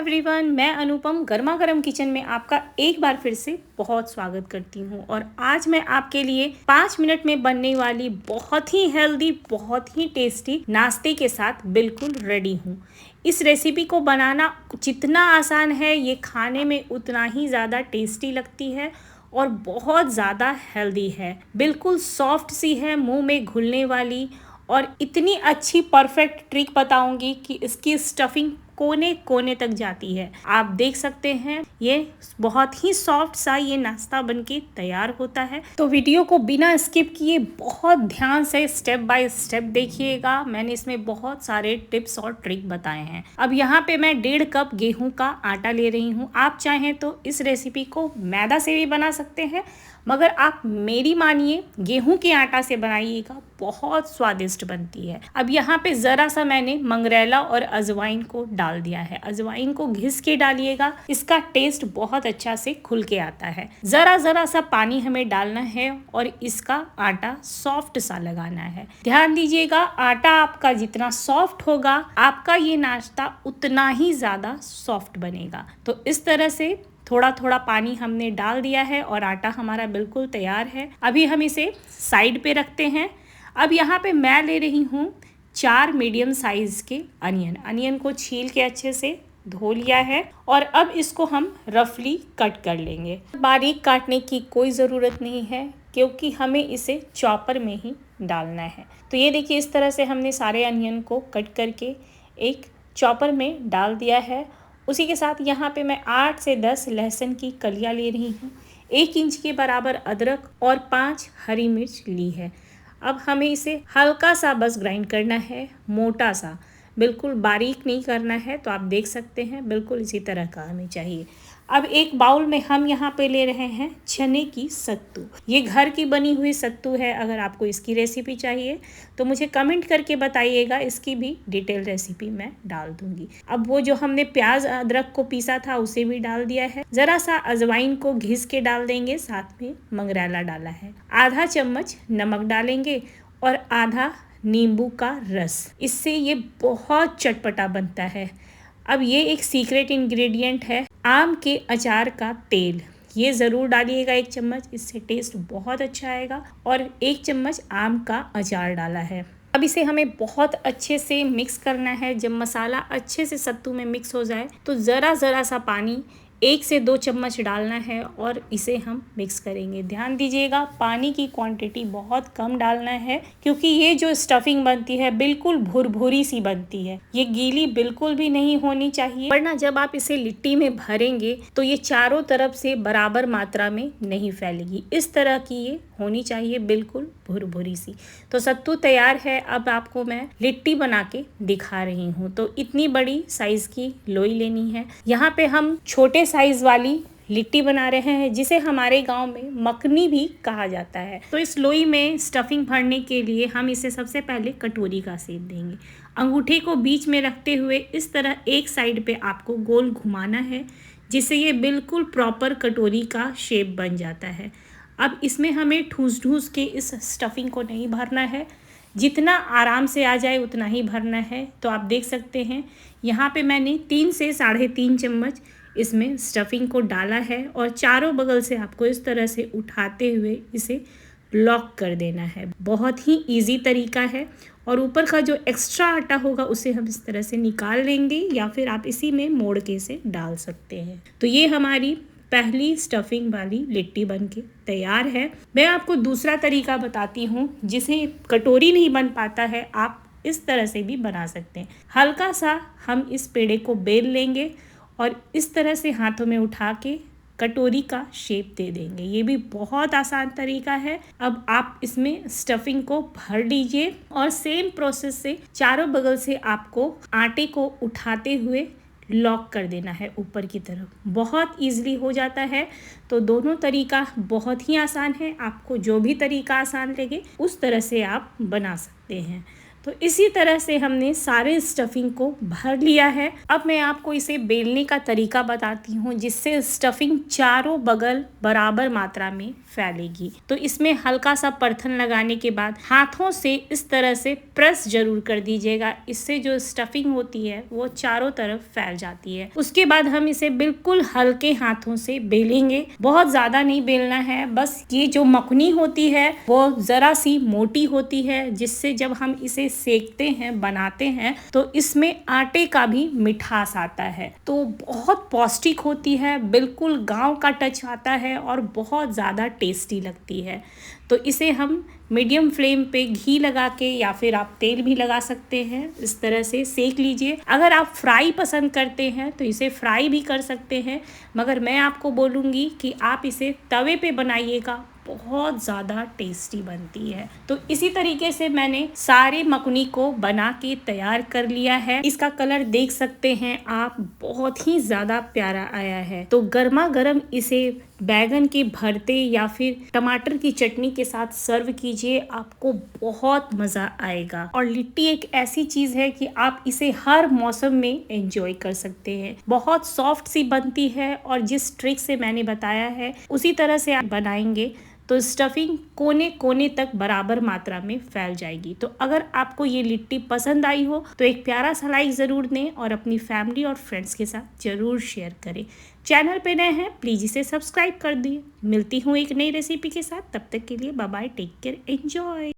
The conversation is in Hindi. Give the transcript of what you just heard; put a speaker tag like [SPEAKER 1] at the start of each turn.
[SPEAKER 1] एवरीवन, मैं अनुपम गर्मा गर्म किचन में आपका एक बार फिर से बहुत स्वागत करती हूँ। और आज मैं आपके लिए 5 मिनट में बनने वाली बहुत ही हेल्दी, बहुत ही टेस्टी नाश्ते के साथ बिल्कुल रेडी हूँ। इस रेसिपी को बनाना जितना आसान है, ये खाने में उतना ही ज़्यादा टेस्टी लगती है और बहुत ज़्यादा हेल्दी है। बिल्कुल सॉफ्ट सी है, मुंह में घुलने वाली, और इतनी अच्छी परफेक्ट ट्रिक बताऊंगी कि इसकी स्टफिंग कोने कोने तक जाती है। आप देख सकते हैं ये बहुत ही सॉफ्ट सा ये नाश्ता बनके तैयार होता है। तो वीडियो को बिना स्किप किए बहुत ध्यान से स्टेप बाय स्टेप देखिएगा। मैंने इसमें बहुत सारे टिप्स और ट्रिक बताए हैं। अब यहाँ पे मैं 1.5 कप गेहूं का आटा ले रही हूँ। आप चाहें तो इस रेसिपी को मैदा से भी बना सकते हैं, मगर आप मेरी मानिए गेहूं के आटा से बनाइएगा, बहुत स्वादिष्ट बनती है। अब यहाँ पे ज़रा सा मैंने मंगरेला और अजवाइन को डाल दिया है। अजवाइन को घिस के डालिएगा, इसका टेस्ट बहुत अच्छा से खुल के आता है। ज़रा सा पानी हमें डालना है और इसका आटा सॉफ्ट सा लगाना है। ध्यान दीजिएगा, आटा आपका जितना सॉफ्ट होगा, आपका ये नाश्ता उतना ही ज़्यादा सॉफ्ट बनेगा। तो इस तरह से थोड़ा थोड़ा पानी हमने डाल दिया है और आटा हमारा बिल्कुल तैयार है। अभी हम इसे साइड पे रखते हैं। अब यहाँ पे मैं ले रही हूँ 4 मीडियम साइज के अनियन को छील के अच्छे से धो लिया है और अब इसको हम रफली कट कर लेंगे। बारीक काटने की कोई ज़रूरत नहीं है, क्योंकि हमें इसे चॉपर में ही डालना है। तो ये देखिए, इस तरह से हमने सारे अनियन को कट करके एक चॉपर में डाल दिया है। उसी के साथ यहाँ पे मैं 8 से 10 लहसुन की कलियाँ ले रही हूँ, 1 इंच के बराबर अदरक और 5 हरी मिर्च ली है। अब हमें इसे हल्का सा बस ग्राइंड करना है, मोटा सा, बिल्कुल बारीक नहीं करना है। तो आप देख सकते हैं बिल्कुल इसी तरह का हमें चाहिए। अब एक बाउल में हम यहाँ पे ले रहे हैं चने की सत्तू। ये घर की बनी हुई सत्तू है। अगर आपको इसकी रेसिपी चाहिए तो मुझे कमेंट करके बताइएगा, इसकी भी डिटेल रेसिपी मैं डाल दूंगी। अब वो जो हमने प्याज अदरक को पीसा था उसे भी डाल दिया है। ज़रा सा अजवाइन को घिस के डाल देंगे, साथ में मंगरेला डाला है। आधा चम्मच नमक डालेंगे और आधा नींबू का रस। इससे ये बहुत चटपटा बनता है। अब ये एक सीक्रेट इंग्रेडिएंट है, आम के अचार का तेल। ये ज़रूर डालिएगा 1 चम्मच, इससे टेस्ट बहुत अच्छा आएगा। और 1 चम्मच आम का अचार डाला है। अब इसे हमें बहुत अच्छे से मिक्स करना है। जब मसाला अच्छे से सत्तू में मिक्स हो जाए तो ज़रा सा पानी 1 से 2 चम्मच डालना है और इसे हम मिक्स करेंगे। ध्यान दीजिएगा, पानी की क्वांटिटी बहुत कम डालना है, क्योंकि ये जो स्टफिंग बनती है बिल्कुल भुरभुरी सी बनती है। ये गीली बिल्कुल भी नहीं होनी चाहिए, वरना जब आप इसे लिट्टी में भरेंगे तो ये चारों तरफ से बराबर मात्रा में नहीं फैलेगी। इस तरह की ये होनी चाहिए, बिल्कुल भुरभुरी सी। तो सत्तू तैयार है। अब आपको मैं लिट्टी बना के दिखा रही हूँ। तो इतनी बड़ी साइज की लोई लेनी है। यहाँ पे हम छोटे साइज वाली लिट्टी बना रहे हैं, जिसे हमारे गांव में मखनी भी कहा जाता है। तो इस लोई में स्टफिंग भरने के लिए हम इसे सबसे पहले कटोरी का शेप देंगे। अंगूठे को बीच में रखते हुए इस तरह एक साइड पे आपको गोल घुमाना है, जिससे ये बिल्कुल प्रॉपर कटोरी का शेप बन जाता है। अब इसमें हमें ठूस के इस स्टफिंग को नहीं भरना है, जितना आराम से आ जाए उतना ही भरना है। तो आप देख सकते हैं यहाँ पे मैंने 3 से 3.5 चम्मच इसमें स्टफिंग को डाला है और चारों बगल से आपको इस तरह से उठाते हुए इसे लॉक कर देना है। बहुत ही इजी तरीका है। और ऊपर का जो एक्स्ट्रा आटा होगा उसे हम इस तरह से निकाल लेंगे, या फिर आप इसी में मोड़ के इसे डाल सकते हैं। तो ये हमारी पहली स्टफिंग वाली लिट्टी बनके तैयार है। मैं आपको दूसरा तरीका बताती हूँ, जिसे कटोरी नहीं बन पाता है, आप इस तरह से भी बना सकते हैं। हल्का सा हम इस पेड़े को बेल लेंगे और इस तरह से हाथों में उठा के कटोरी का शेप दे देंगे। ये भी बहुत आसान तरीका है। अब आप इसमें स्टफिंग को भर लीजिए और सेम प्रोसेस से चारों बगल से आपको आटे को उठाते हुए लॉक कर देना है ऊपर की तरफ। बहुत इजीली हो जाता है। तो दोनों तरीका बहुत ही आसान है। आपको जो भी तरीका आसान लगे उस तरह से आप बना सकते हैं। तो इसी तरह से हमने सारे स्टफिंग को भर लिया है। अब मैं आपको इसे बेलने का तरीका बताती हूँ जिससे स्टफिंग चारों बगल बराबर मात्रा में फैलेगी। तो इसमें हल्का सा परथन लगाने के बाद हाथों से इस तरह से प्रेस जरूर कर दीजिएगा। इससे जो स्टफिंग होती है वो चारों तरफ फैल जाती है। उसके बाद हम इसे बिल्कुल हल्के हाथों से बेलेंगे। बहुत ज्यादा नहीं बेलना है, बस ये जो मखनी होती है वो जरा सी मोटी होती है, जिससे जब हम इसे सेकते हैं, बनाते हैं, तो इसमें आटे का भी मिठास आता है। तो बहुत पौष्टिक होती है, बिल्कुल गांव का टच आता है और बहुत ज़्यादा टेस्टी लगती है। तो इसे हम मीडियम फ्लेम पे घी लगा के या फिर आप तेल भी लगा सकते हैं, इस तरह से सेक लीजिए। अगर आप फ्राई पसंद करते हैं तो इसे फ्राई भी कर सकते हैं, मगर मैं आपको बोलूँगी कि आप इसे तवे पे बनाइएगा, बहुत ज़्यादा टेस्टी बनती है। तो इसी तरीके से मैंने सारे मकुनी को बना के तैयार कर लिया है। इसका कलर देख सकते हैं आप, बहुत ही ज़्यादा प्यारा आया है। तो गर्मा गर्म इसे बैगन के भरते या फिर टमाटर की चटनी के साथ सर्व कीजिए, आपको बहुत मज़ा आएगा। और लिट्टी एक ऐसी चीज़ है कि आप इसे हर मौसम में एंजॉय कर सकते हैं। बहुत सॉफ्ट सी बनती है और जिस ट्रिक से मैंने बताया है उसी तरह से आप बनाएंगे तो स्टफिंग कोने कोने तक बराबर मात्रा में फैल जाएगी। तो अगर आपको ये लिट्टी पसंद आई हो तो एक प्यारा सा लाइक ज़रूर दें और अपनी फैमिली और फ्रेंड्स के साथ ज़रूर शेयर करें। चैनल पे नए हैं प्लीज़ इसे सब्सक्राइब कर दिए। मिलती हूँ एक नई रेसिपी के साथ, तब तक के लिए bye bye, take care, enjoy.